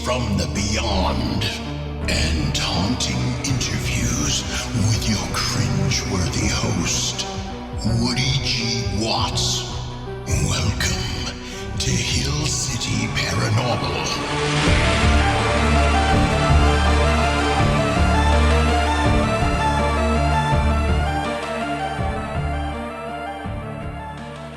from the beyond and haunting interviews with your cringe-worthy host, Woody G. Watts. Welcome to Hill City Paranormal.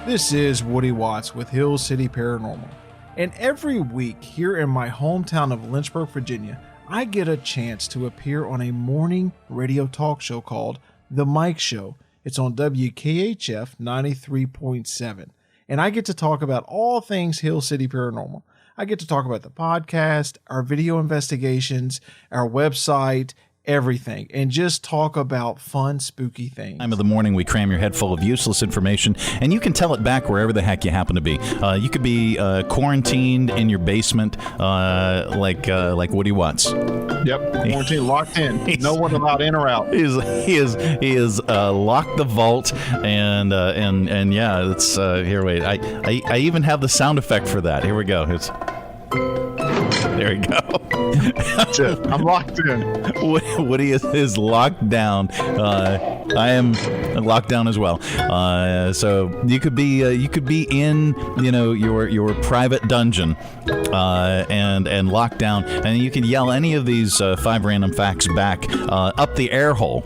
This is Woody Watts with Hill City Paranormal, and every week here in my hometown of Lynchburg, Virginia, I get a chance to appear on a morning radio talk show called The Mike Show. It's on WKHF 93.7, and I get to talk about all things Hill City Paranormal. I get to talk about the podcast, our video investigations, our website, everything, and just talk about fun, spooky things. Time of the morning, we cram your head full of useless information, and you can tell it back wherever the heck you happen to be. You could be quarantined in your basement, like Woody Watts. Yep, quarantine, locked in. No one allowed in or out. He is locked the vault, and yeah, it's here. Wait, I even have the sound effect for that. Here we go. There we go. That's it. I'm locked in. Woody is locked down. I am locked down as well. So you could be in your private dungeon and locked down, and you can yell any of these 5 random facts back up the air hole,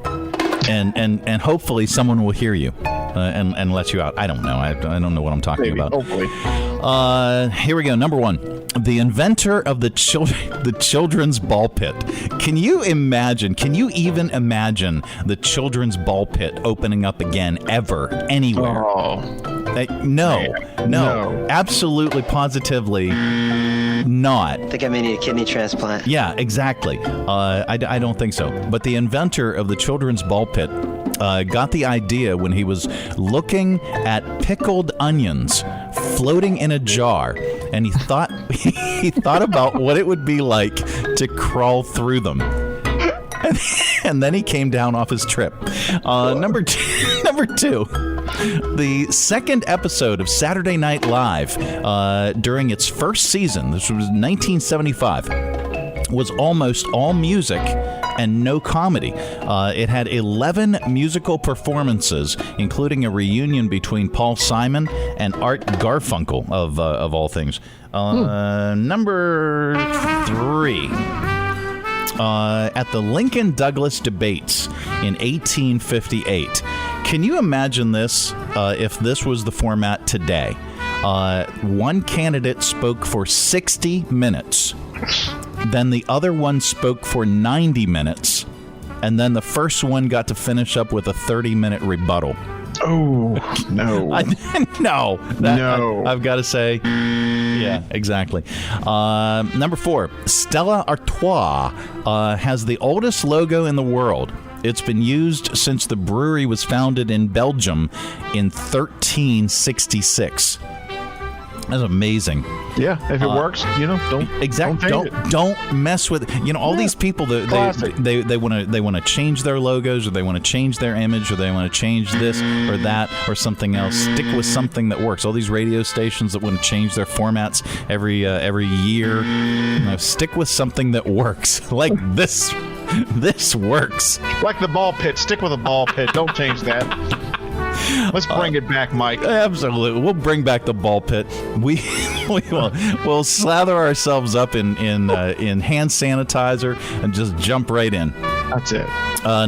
and hopefully someone will hear you and let you out. I don't know. I don't know what I'm talking about. Hopefully. Here we go. Number 1. The inventor of the children's ball pit. Can you even imagine the children's ball pit opening up again ever, anywhere? Oh. No. Absolutely, positively not. I think I may need a kidney transplant. Yeah, exactly. I don't think so. But the inventor of the children's ball pit got the idea when he was looking at pickled onions floating in a jar, and he thought about what it would be like to crawl through them. And then he came down off his trip. Number two, the second episode of Saturday Night Live during its first season, this was 1975, was almost all music and no comedy. It had 11 musical performances, including a reunion between Paul Simon and Art Garfunkel, of all things. Number 3. At the Lincoln-Douglas debates in 1858. Can you imagine this if this was the format today? One candidate spoke for 60 minutes. Then the other one spoke for 90 minutes. And then the first one got to finish up with a 30-minute rebuttal. Oh, no. No. I've got to say, yeah, exactly. Number 4, Stella Artois has the oldest logo in the world. It's been used since the brewery was founded in Belgium in 1366. That's amazing. Yeah, if it works, don't mess with it. All these people they want to change their logos, or they want to change their image, or they want to change this or that or something else. Stick with something that works. All these radio stations that want to change their formats every year. Stick with something that works. Like this. This works. Like the ball pit. Stick with a ball pit. Don't change that. Let's bring it back, Mike. Absolutely. We'll bring back the ball pit. We'll slather ourselves up in hand sanitizer and just jump right in. That's it.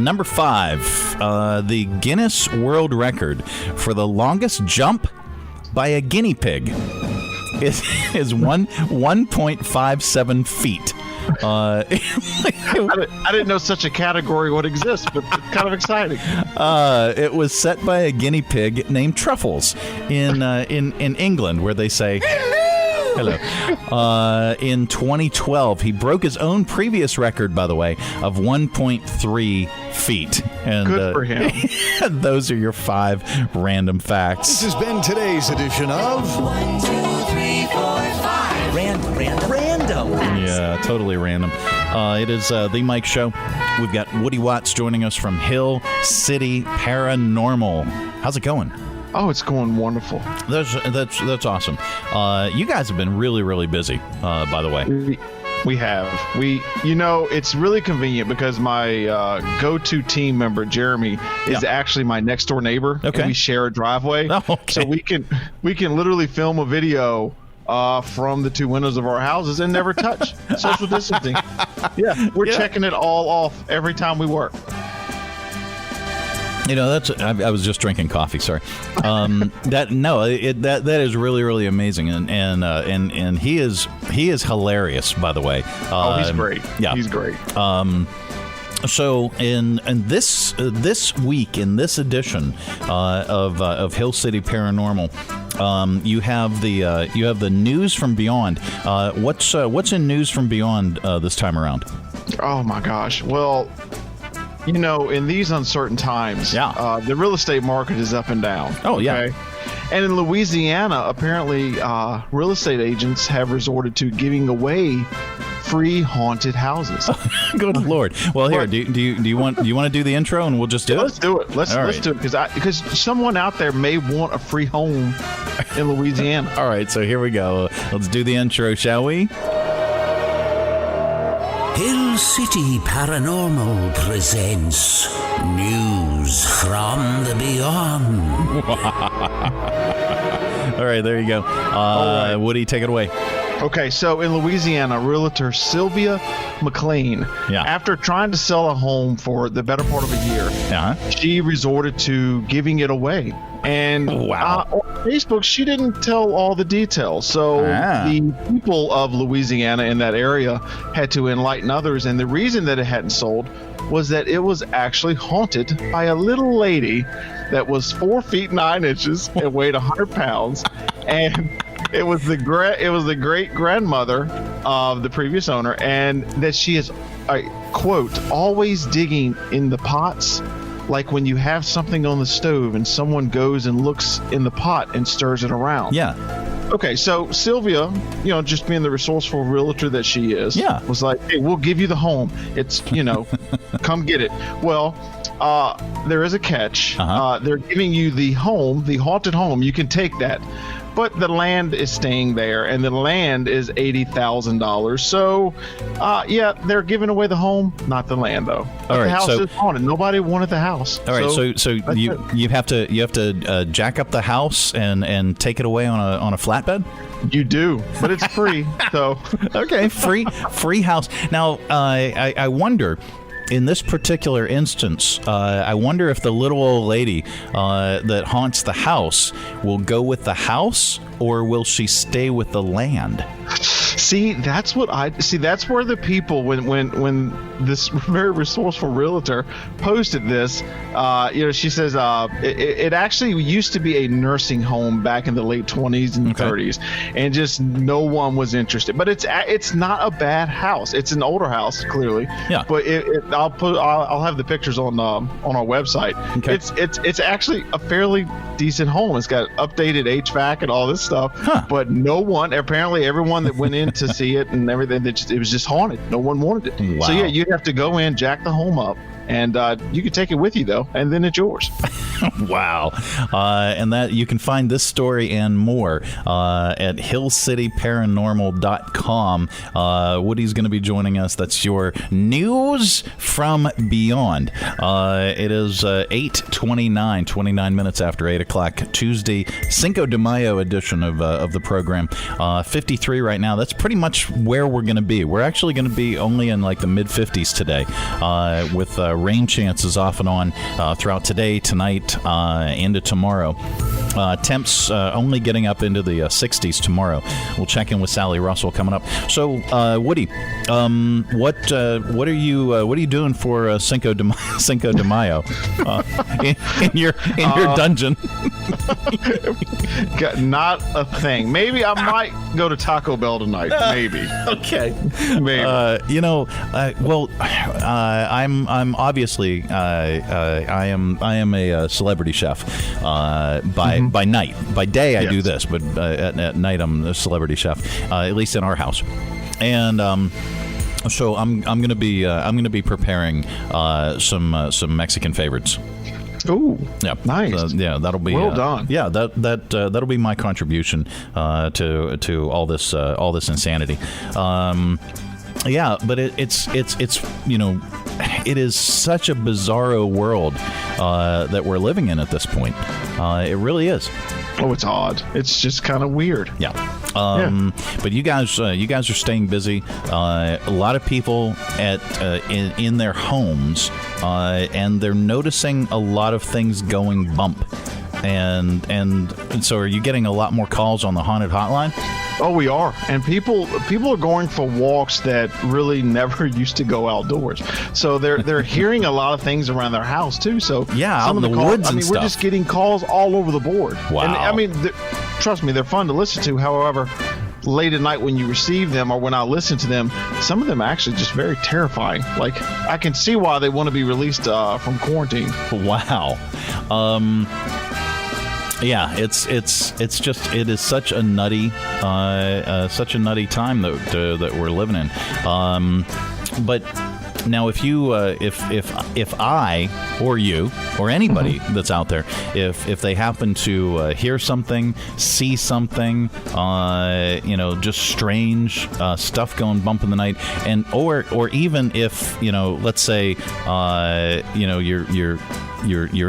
Number 5, the Guinness World Record for the longest jump by a guinea pig is 1.57 feet. I didn't know such a category would exist, but it's kind of exciting. It was set by a guinea pig named Truffles in England, where they say hello. In 2012, he broke his own previous record, by the way, of 1.3 feet. And, good for him. Those are your 5 random facts. This has been today's edition of 1, 2, 3, 4, 5. Random. Yeah, totally random. It is The Mike Show. We've got Woody Watts joining us from Hill City Paranormal. How's it going? Oh, it's going wonderful. That's awesome. You guys have been really, really busy, by the way. We have. It's really convenient because my go-to team member, Jeremy, is actually my next door neighbor. Okay. And we share a driveway. Oh, okay. So we can literally film a video from the two windows of our houses and never touch. Social distancing. Yeah, we're checking it all off every time we work. I was just drinking coffee. Sorry. That is really, really amazing, and he is hilarious. By the way. He's great. Yeah, he's great. So in this week, in this edition of Hill City Paranormal, you have the news from beyond. What's in news from beyond this time around? Oh my gosh! Well, in these uncertain times, the real estate market is up and down. Oh yeah. Okay? And in Louisiana, apparently, real estate agents have resorted to giving away free haunted houses. Good Lord! Well, here, do you want to do the intro and we'll just do it? Let's do it. Let's do it because someone out there may want a free home in Louisiana. All right, so here we go. Let's do the intro, shall we? Hill City Paranormal presents News from the Beyond. All right, there you go. Right. Woody, take it away. Okay, so in Louisiana, realtor Sylvia McLean, after trying to sell a home for the better part of a year, she resorted to giving it away. And on Facebook, she didn't tell all the details. So the people of Louisiana in that area had to enlighten others. And the reason that it hadn't sold was that it was actually haunted by a little lady that was 4 feet 9 inches and weighed 100 pounds. And it was the great grandmother of the previous owner, and that she is, quote, always digging in the pots, like when you have something on the stove and someone goes and looks in the pot and stirs it around. Yeah. Okay, so Sylvia, just being the resourceful realtor that she is, was like, hey, we'll give you the home. It's, come get it. Well, there is a catch. They're giving you the home, the haunted home. You can take that. But the land is staying there, and the land is $80,000. So, they're giving away the home, not the land, though. All right, the house is haunted. Nobody wanted the house. All right, so you have to jack up the house and take it away on a flatbed. You do, but it's free. So okay, free house. Now, I wonder. In this particular instance, I wonder if the little old lady that haunts the house will go with the house, or will she stay with the land? See, that's where the people, when this very resourceful realtor posted this, she says it actually used to be a nursing home back in the late 20s and 30s, and just no one was interested. But it's not a bad house. It's an older house, clearly. Yeah. But I'll have the pictures on our website. Okay. It's actually a fairly decent home. It's got updated HVAC and all this stuff. But no one, apparently everyone that went in to see it and everything, it was just haunted. No one wanted it. Wow. So yeah, you'd have to go in, jack the home up, and you can take it with you though, and then it's yours. Wow. And that you can find this story and more at hillcityparanormal.com. Woody's going to be joining us. That's your news from beyond. It is 8:29, 29 minutes after 8 o'clock, Tuesday, Cinco de Mayo edition of the program. 53 right now. That's pretty much where we're going to be. We're actually going to be only in like the mid-50s today, with rain chances off and on throughout today, tonight, into tomorrow. Temps only getting up into the 60s tomorrow. We'll check in with Sally Russell coming up. So, Woody, what are you doing for Cinco de Mayo in your dungeon? Not a thing. Maybe I might go to Taco Bell tonight. Maybe. Okay. Maybe. I'm obviously I am a celebrity chef by night. By day I do this, but at night I'm a celebrity chef, at least in our house. And so I'm going to be preparing some Mexican favorites. Ooh, yeah, nice. That'll be well done. Yeah, that'll be my contribution to all this insanity. Yeah, but it's you know, it is such a bizarro world that we're living in at this point. It really is. Oh, it's odd. It's just kind of weird. Yeah. But you guys are staying busy. A lot of people in their homes, and they're noticing a lot of things going bump. And so are you getting a lot more calls on the haunted hotline? Oh, we are. And people are going for walks that really never used to go outdoors. So they're hearing a lot of things around their house too. So yeah, some out of in the calls, woods and stuff. we're just getting calls all over the board. Wow. And I mean, trust me, they're fun to listen to. However, late at night when you receive them or when I listen to them, some of them are actually just very terrifying. Like, I can see why they want to be released from quarantine. Wow. Yeah, it is such a nutty time that we're living in. But now, if I or you or anybody that's out there, if they happen to hear something, see something, just strange stuff going bump in the night, and or even if let's say you're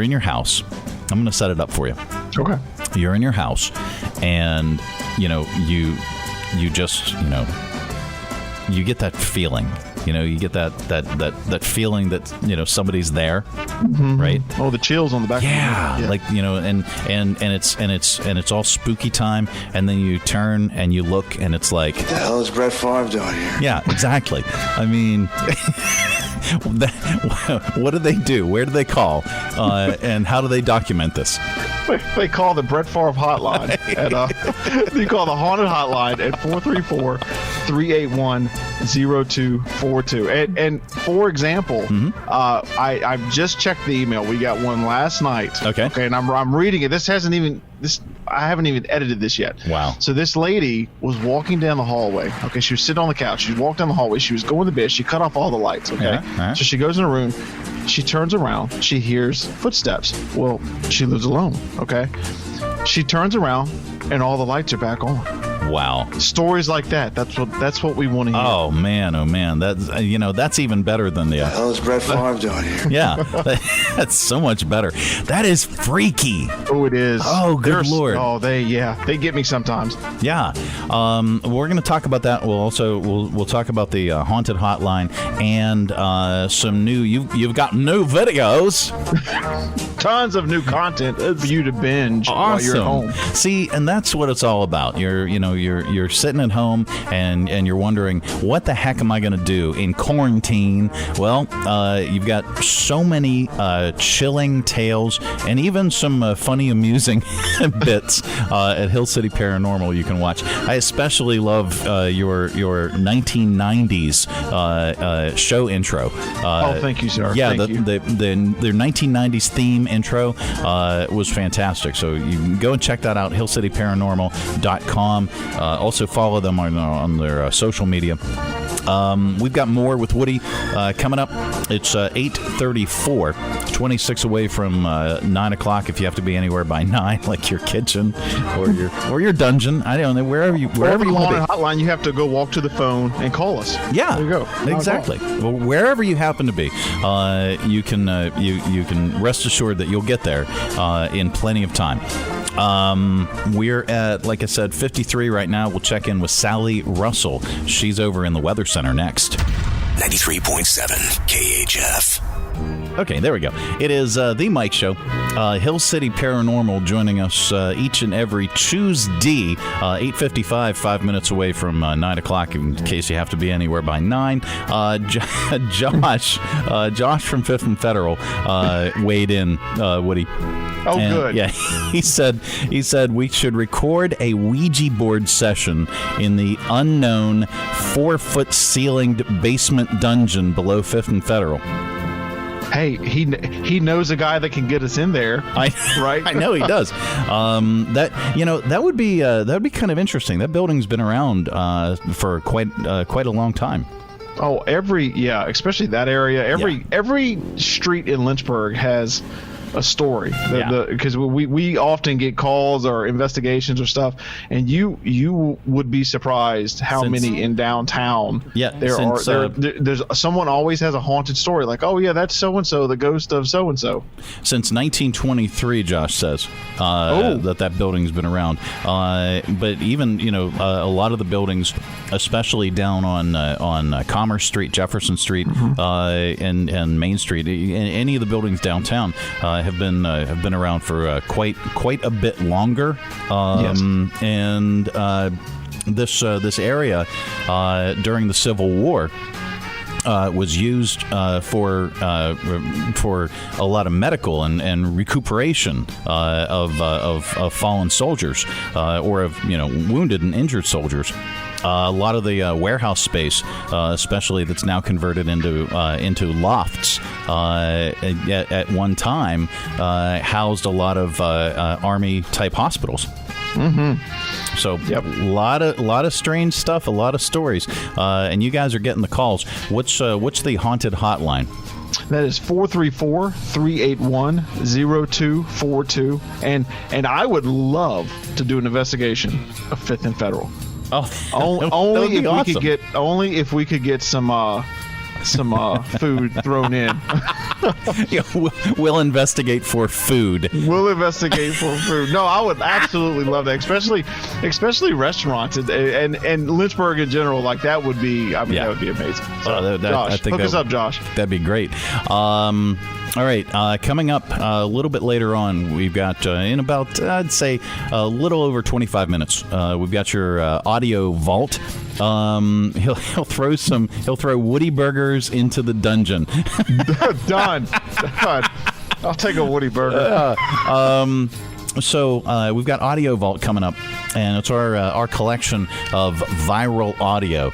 in your house. I'm going to set it up for you. Okay. You're in your house, and you just you get that feeling. You get that feeling that somebody's there, right? Oh, the chills on the back. Yeah, yeah. like and it's all spooky time, and then you turn and you look, and it's like, what the hell is Brett Favre doing here? Yeah, exactly. I mean. What do they do? Where do they call? And how do they document this? They call the Brett Favre hotline. You call the haunted hotline at 434-381-0242. And for example, I've just checked the email. We got one last night. Okay. And I'm reading it. I haven't even edited this yet. Wow. So this lady was walking down the hallway. Okay, she was sitting on the couch. She walked down the hallway. She was going to bed. She cut off all the lights. Okay. Yeah. So she goes in her room. She turns around. She hears footsteps. Well, she lives alone. Okay. She turns around, and all the lights are back on. Wow. Stories like that. That's what we want to hear. Oh man. That's even better than the. What the hell is Brett Favre doing here? Yeah, that's so much better. That is freaky. Oh, it is. Oh, good Lord. Oh, they get me sometimes. Yeah. We're going to talk about that. We'll talk about the haunted hotline and some new. You've got new videos. Tons of new content for you to binge while you're at home. See, and that's what it's all about. You're sitting at home and you're wondering, what the heck am I going to do in quarantine? Well, you've got so many chilling tales and even some funny, amusing bits at Hill City Paranormal you can watch. I especially love your 1990s show intro. Thank you, sir. Yeah, Thank you. their 1990s theme intro was fantastic. So you can go and check that out, hillcityparanormal.com. Also follow them on their social media. We've got more with Woody coming up. It's 8:34, 26 away from 9 o'clock. If you have to be anywhere by 9, like your kitchen or your dungeon, I don't know, wherever you want to be. Hotline, you have to go walk to the phone and call us. Yeah, there you go. Exactly. Well, wherever you happen to be, you can rest assured that you'll get there in plenty of time. We're at, like I said, 53 right now. We'll check in with Sally Russell. She's over in the Weather Center next. 93.7 KHF. Okay, there we go. It is The Mike Show. Hill City Paranormal joining us each and every Tuesday, 8:55, 5 minutes away from 9 o'clock, in case you have to be anywhere by 9. Josh from Fifth and Federal weighed in, Woody. Oh, good. Yeah, he said we should record a Ouija board session in the unknown 4-foot ceilinged basement dungeon below Fifth and Federal. Hey, he knows a guy that can get us in there. Right? I know he does. That would be kind of interesting. That building's been around for quite a long time. Oh, especially that area. Every street in Lynchburg has a story. Because we often get calls or investigations or stuff, and you would be surprised how many in downtown there's someone always has a haunted story, like, oh yeah, that's so and so, the ghost of so and so. Since 1923, Josh says that building's been around. But even a lot of the buildings, especially down on Commerce Street, Jefferson Street, and Main Street, any of the buildings downtown have been around for quite a bit longer. And this area during the Civil War was used for a lot of medical and recuperation of fallen soldiers or of wounded and injured soldiers. A lot of the warehouse space, especially that's now converted into lofts, at one time housed a lot of Army type hospitals. So a lot of strange stuff, a lot of stories, and you guys are getting the calls. What's the haunted hotline? That is 434-381-0242, and I would love to do an investigation of 5th and Federal. Oh, only if we could get some food thrown in. We'll investigate for food. We'll investigate for food. No, I would absolutely love that, especially restaurants and Lynchburg in general. Like that would be, that would be amazing. So, Josh, hook us up, Josh. That'd be great. All right, coming up a little bit later on, we've got in about I'd say a little over 25 minutes. We've got your audio vault. He'll throw Woody Burgers into the dungeon. Done. I'll take a Woody Burger. So we've got Audio Vault coming up, and it's our collection of viral audio,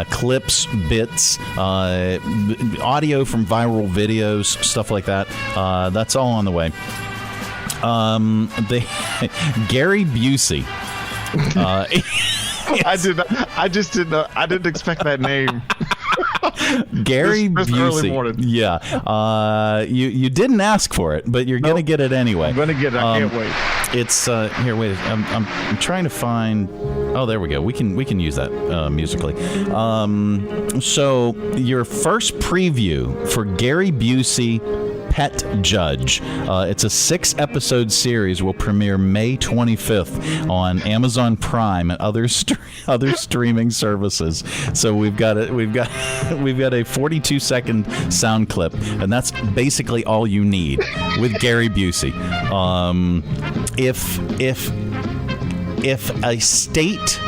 clips, bits, audio from viral videos, stuff like that. That's all on the way. Gary Busey. I didn't expect that name. Gary this Busey. Early morning. Yeah. You didn't ask for it, but you're gonna get it anyway. I'm gonna get it. I can't wait. It's here. Wait. I'm trying to find. Oh, there we go. We can use that musically. So your first preview for Gary Busey, Pet Judge. It's a 6-episode series. Will premiere May 25th on Amazon Prime and other streaming services. So we've got a 42-second sound clip, and that's basically all you need with Gary Busey. If a state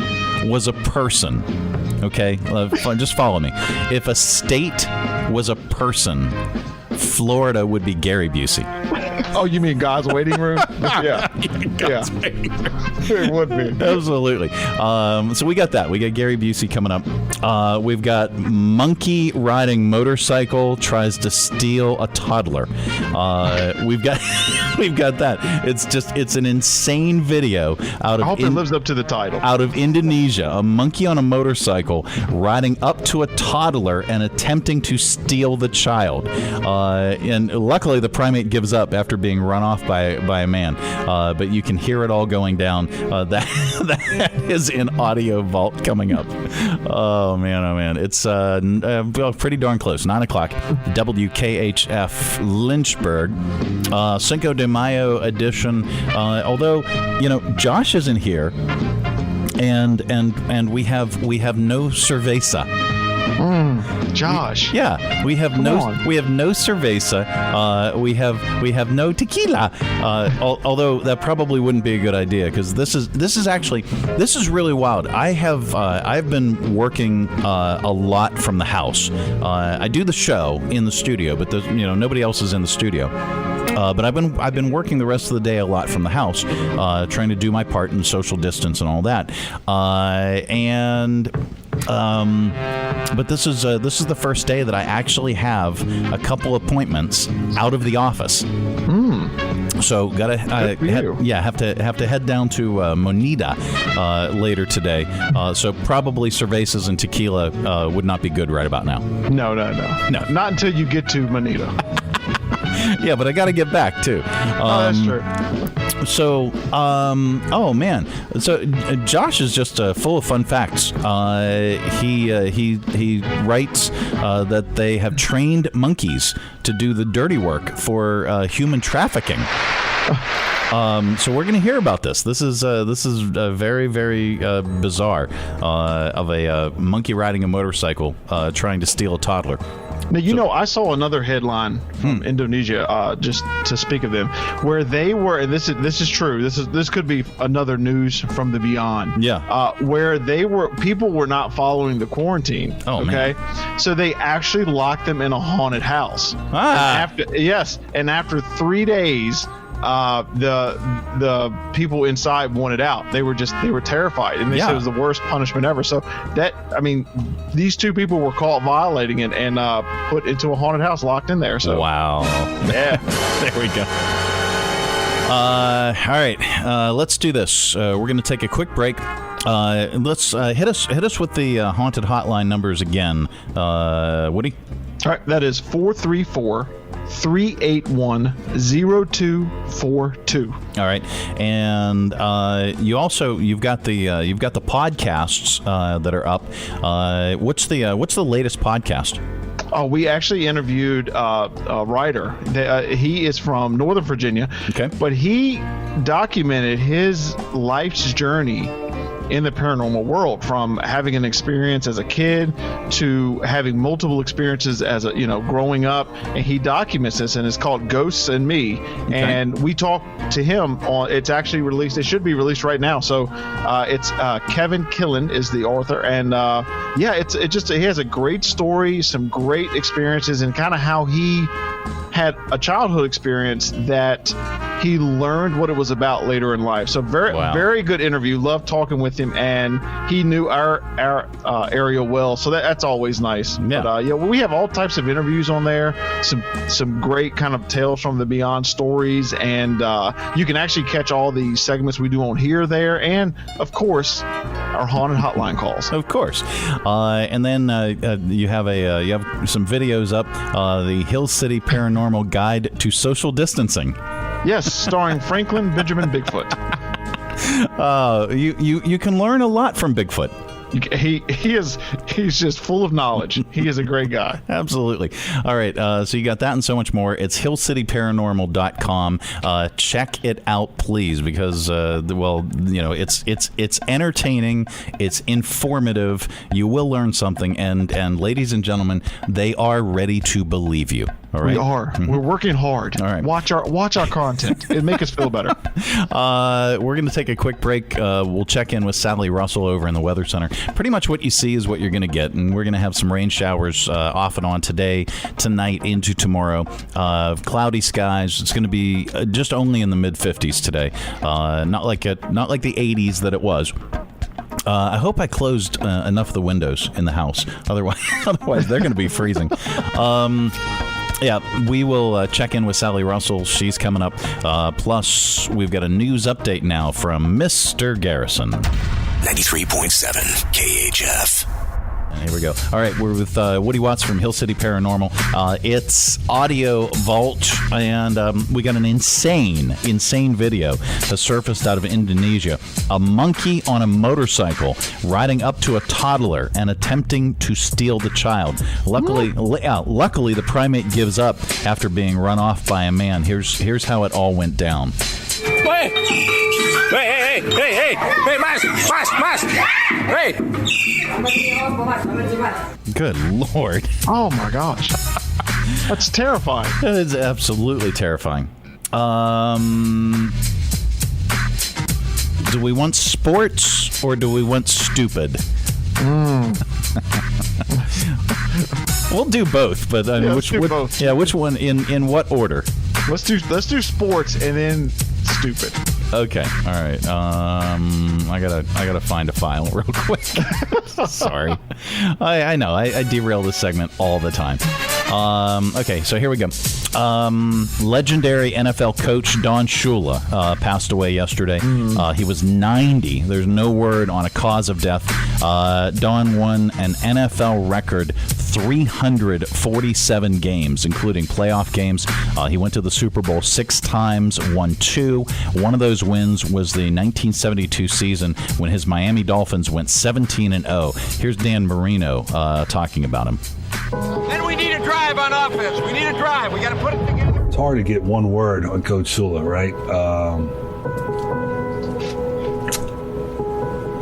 was a person, okay, just follow me. If a state was a person, Florida would be Gary Busey. Oh, you mean God's waiting room? Yeah. Waiting room. It would be. Absolutely. So we got that. We got Gary Busey coming up. We've got monkey riding motorcycle tries to steal a toddler. We've got that. It's an insane video out of. I hope it lives up to the title. Out of Indonesia, a monkey on a motorcycle riding up to a toddler and attempting to steal the child. And luckily, the primate gives up after being run off by a man. But you can hear it all going down. That is in Audio Vault coming up. Oh man, it's pretty darn close. 9 o'clock, WKHF Lynchburg, Cinco de Mayo edition. Although Josh isn't here, and we have no cerveza. Josh. We have no cerveza. We have no tequila. Although that probably wouldn't be a good idea, because this is really wild. I've been working a lot from the house. I do the show in the studio, but nobody else is in the studio. But I've been working the rest of the day a lot from the house, trying to do my part in social distance and all that. But this is the first day that I actually have a couple appointments out of the office. So have to head down to Monida later today. So probably cervezas and tequila would not be good right about now. No. Not until you get to Monida. Yeah, but I got to get back too. That's true. So, oh man, so Josh is just full of fun facts. He writes that they have trained monkeys to do the dirty work for human trafficking. So we're going to hear about this. This is very, very bizarre of a monkey riding a motorcycle trying to steal a toddler. Now, I saw another headline from Indonesia, just to speak of them, where they were, and this is true. This could be another news from the beyond. Yeah. Where people were not following the quarantine. Oh, okay. Man. So they actually locked them in a haunted house. And after 3 days, the people inside wanted out. They were terrified, and they said it was the worst punishment ever. So these two people were caught violating it and put into a haunted house, locked in there. So wow. Yeah. There we go. All right, let's do this. We're going to take a quick break. Let's hit us with the haunted hotline numbers again, Woody. All right, that is 434-381-0242. All right, and you've got the podcasts that are up. What's the latest podcast? Oh, we actually interviewed a writer. He is from Northern Virginia. Okay, but he documented his life's journey in the paranormal world, from having an experience as a kid to having multiple experiences as growing up, and he documents this, and it's called Ghosts and Me. Okay. And we talked to him on. It's actually released. It should be released right now. So it's Kevin Killen is the author, and he has a great story, some great experiences, and kind of how he had a childhood experience that he learned what it was about later in life. So very good interview. Loved talking with him, and he knew our area well. So that's always nice. Yeah. But we have all types of interviews on there. Some great kind of tales from the beyond stories, and you can actually catch all the segments we do on here, there, and of course our haunted hotline calls. Of course, and then you have some videos up. The Hill City Paranormal Guide to Social Distancing. Yes, starring Franklin Benjamin Bigfoot. You can learn a lot from Bigfoot. He's just full of knowledge. He is a great guy. Absolutely. All right. So you got that and so much more. It's hillcityparanormal.com. Check it out, please, because it's entertaining. It's informative. You will learn something, and ladies and gentlemen, they are ready to believe you. All right. We are. Mm-hmm. We're working hard. All right. Watch our content. It make us feel better. We're going to take a quick break. We'll check in with Sally Russell over in the Weather Center. Pretty much what you see is what you're going to get, and we're going to have some rain showers off and on today, tonight, into tomorrow. Cloudy skies. It's going to be just only in the mid-50s today. Not like the 80s that it was. I hope I closed enough of the windows in the house. Otherwise they're going to be freezing. Yeah, we will check in with Sally Russell. She's coming up. Plus, we've got a news update now from Mr. Garrison. 93.7 KHF. And here we go. All right, we're with Woody Watts from Hill City Paranormal. It's Audio Vault, and we got an insane video that surfaced out of Indonesia. A monkey on a motorcycle riding up to a toddler and attempting to steal the child. Luckily, the primate gives up after being run off by a man. Here's how it all went down. Hey, mas. Hey. Good Lord. Oh my gosh. That's terrifying. That is absolutely terrifying. Do we want sports or do we want stupid? We'll do both, but I mean, both. Yeah, which one in what order? Let's do sports and then stupid. Okay, all right. I gotta find a file real quick. Sorry, I know I derail this segment all the time. Okay, so here we go. Legendary NFL coach Don Shula passed away yesterday. He was 90. There's no word on a cause of death. Don won an NFL record 347 games, including playoff games. He went to the Super Bowl 6 times, won 2. One of those wins was the 1972 season when his Miami Dolphins went 17-0. Here's Dan Marino talking about him. Then we need a drive on offense. We need a drive. We got to put it together. It's hard to get one word on Coach Shula, right?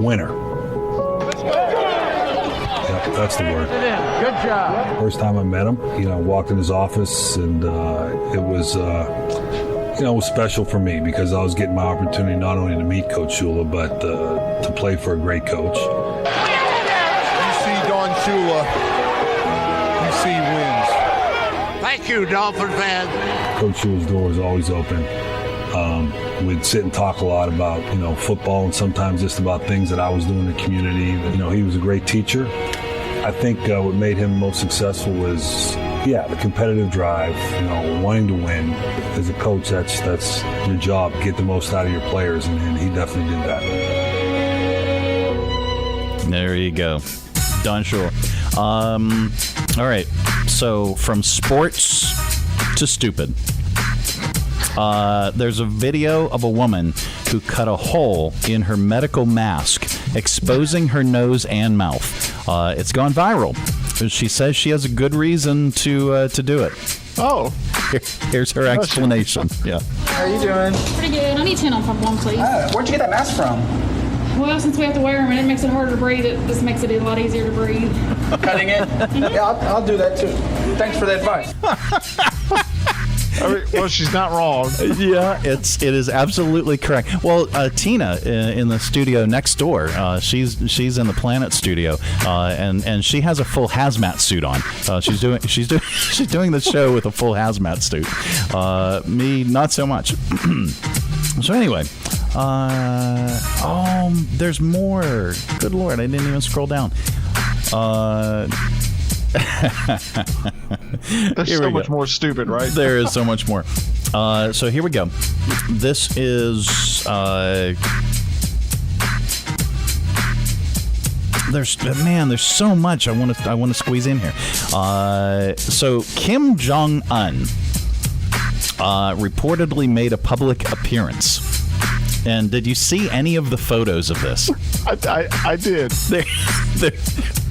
Winner. Let's go. Yep, that's the word. Good job. First time I met him, I walked in his office, and it was, it was special for me because I was getting my opportunity not only to meet Coach Shula, but to play for a great coach. You see Don Shula, you see wins. Thank you, Dolphin fans. Coach Shula's door is always open. We'd sit and talk a lot about, football and sometimes just about things that I was doing in the community. He was a great teacher. I think what made him most successful was, the competitive drive, wanting to win. As a coach, that's your job, get the most out of your players, and he definitely did that. There you go. Don Shula. All right, so from sports to stupid. There's a video of a woman who cut a hole in her medical mask, exposing her nose and mouth. It's gone viral. She says she has a good reason to do it. Oh. Here's her explanation. Yeah. How are you doing? Pretty good. I need 10 on pump 1, please. Where'd you get that mask from? Well, since we have to wear them and it makes it harder to breathe, it just makes it a lot easier to breathe. Cutting it? Yeah, I'll do that too. Thanks for the advice. Well, she's not wrong. Yeah, it is absolutely correct. Well, Tina in the studio next door, she's in the Planet studio, and she has a full hazmat suit on. She's doing the show with a full hazmat suit. Me, not so much. So anyway, there's more. Good Lord, I didn't even scroll down. There's so much more stupid, right? There is so much more. So here we go. This is there's so much I want to squeeze in here. So Kim Jong-un reportedly made a public appearance. And did you see any of the photos of this? I did.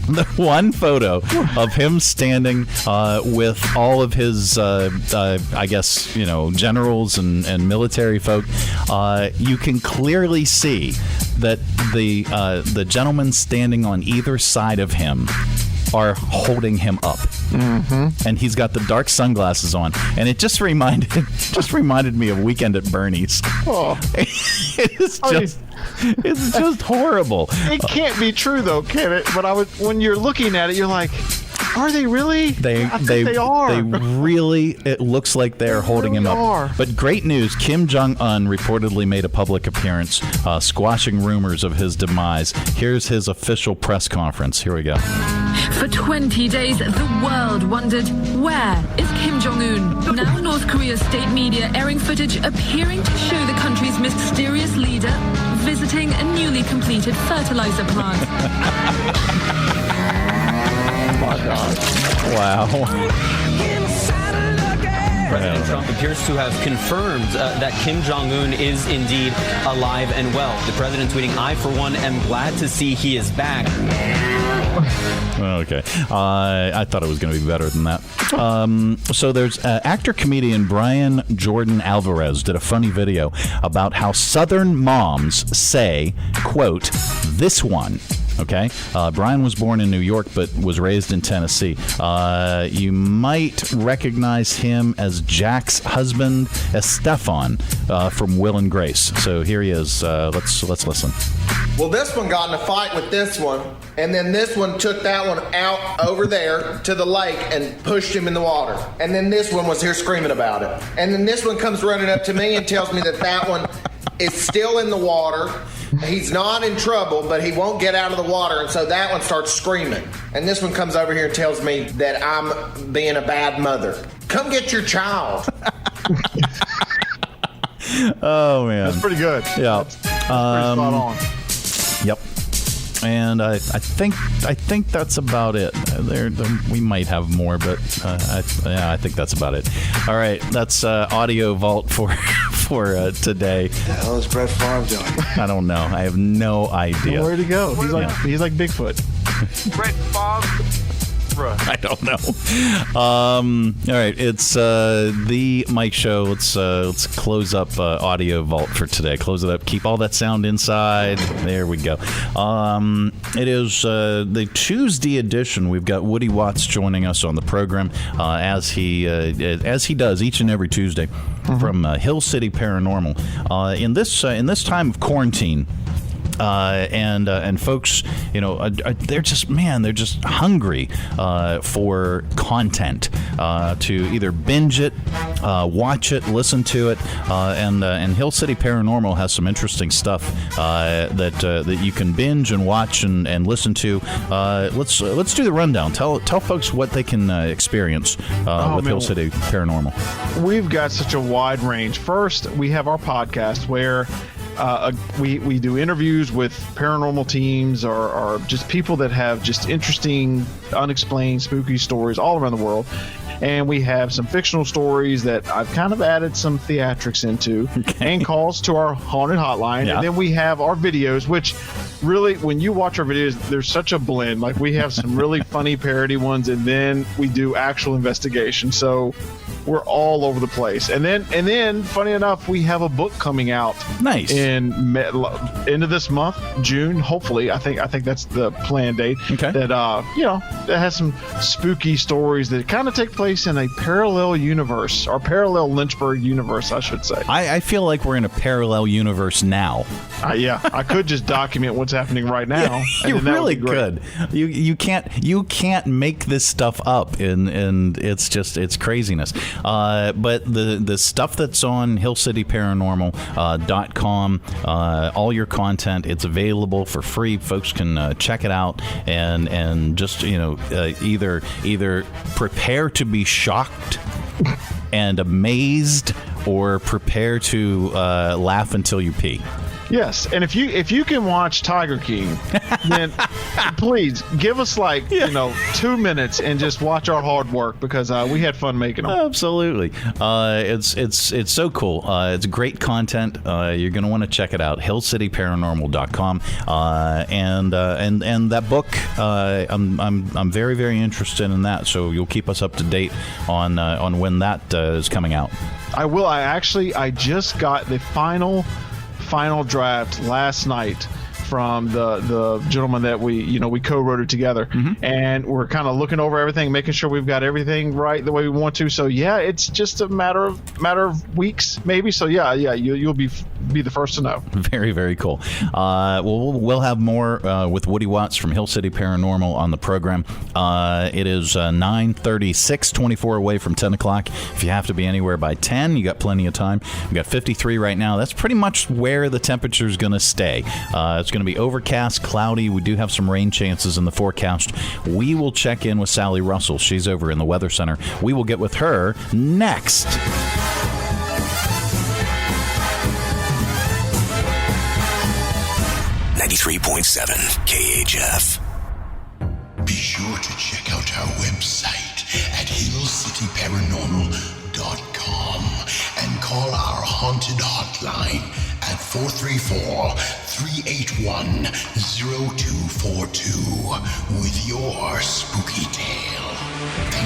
The one photo of him standing with all of his, I guess, generals and military folk, you can clearly see that the gentlemen standing on either side of him are holding him up, and he's got the dark sunglasses on, and it just reminded me of Weekend at Bernie's. Oh. It's just horrible. It can't be true, though, can it? But when you're looking at it, you're like, are they really? I think they are. They really, it looks like they're holding him up. Are. But great news, Kim Jong-un reportedly made a public appearance, squashing rumors of his demise. Here's his official press conference. Here we go. For 20 days, the world wondered, where is Kim Jong-un? Now North Korea's state media airing footage appearing to show the country's mysterious leader visiting a newly completed fertilizer plant. Oh my God. Wow. President Trump appears to have confirmed that Kim Jong-un is indeed alive and well. The president tweeting, "I, for one, am glad to see he is back." Okay. I thought it was going to be better than that. So there's actor-comedian Brian Jordan Alvarez did a funny video about how Southern moms say, quote, "this one." Okay. Brian was born in New York but was raised in Tennessee. You might recognize him as Jack's husband, Estefan, from Will and Grace. So here he is. Let's listen. Well, this one got in a fight with this one, and then this one took that one out over there to the lake and pushed him in the water. And then this one was here screaming about it. And then this one comes running up to me and tells me that one is still in the water. He's not in trouble, but he won't get out of the water, and so that one starts screaming. And this one comes over here and tells me that I'm being a bad mother. Come get your child. Oh, man. That's pretty good. Yeah. That's pretty spot on. Yep. And I think that's about it. We might have more, but I think that's about it. All right, that's Audio Vault for today. The hell is Brett Favre doing? I don't know. I have no idea. Where'd he go? He's like Bigfoot. Brett Favre. I don't know. All right, it's the Mike Show. Let's close up Audio Vault for today. Close it up. Keep all that sound inside. There we go. It is the Tuesday edition. We've got Woody Watts joining us on the program as he does each and every Tuesday from Hill City Paranormal. In this time of quarantine. And folks, they're just hungry for content to either binge it, watch it, listen to it, and Hill City Paranormal has some interesting stuff that you can binge and watch and listen to. Let's do the rundown. Tell folks what they can experience with Hill City Paranormal. We've got such a wide range. First, we have our podcast where we do interviews with paranormal teams or just people that have just interesting, unexplained, spooky stories all around the world. And we have some fictional stories that I've kind of added some theatrics into, and calls to our haunted hotline. Yeah. And then we have our videos, which really, when you watch our videos, there's such a blend. Like, we have some really funny parody ones, and then we do actual investigation. So we're all over the place. And then, funny enough, we have a book coming out. Nice. In end of this month, June. Hopefully, I think that's the planned date. Okay. That that has some spooky stories that kind of take place in a parallel universe, or parallel Lynchburg universe, I should say. I feel like we're in a parallel universe now. Yeah, I could just document what's happening right now. You really could. You can't make this stuff up, and it's craziness. But the stuff that's on HillCityParanormal.com, all your content, it's available for free. Folks can check it out and just either prepare to be shocked and amazed, or prepare to laugh until you pee. Yes, and if you can watch Tiger King, then please give us 2 minutes and just watch our hard work, because we had fun making them. Absolutely, it's so cool. It's great content. You're going to want to check it out. HillCityParanormal.com, and that book. I'm very, very interested in that. So you'll keep us up to date on when that is coming out. I will. I just got the final draft last night from the gentleman that we co-wrote it together, and we're kind of looking over everything, making sure we've got everything right the way we want to. So yeah, it's just a matter of weeks maybe. So yeah, you'll be the first to know. Very, very cool. We'll have more with Woody Watts from Hill City Paranormal on the program. It is 9:36, 24 away from 10 o'clock. If you have to be anywhere by 10, you got plenty of time. We got 53 right now. That's pretty much where the temperature is going to stay. It's going to be overcast, cloudy. We do have some rain chances in the forecast. We will check in with Sally Russell. She's over in the Weather Center. We will get with her next. .7 KHF. Be sure to check out our website at hillcityparanormal.com and call our haunted hotline at 434-381-0242 with your spooky tale. Thank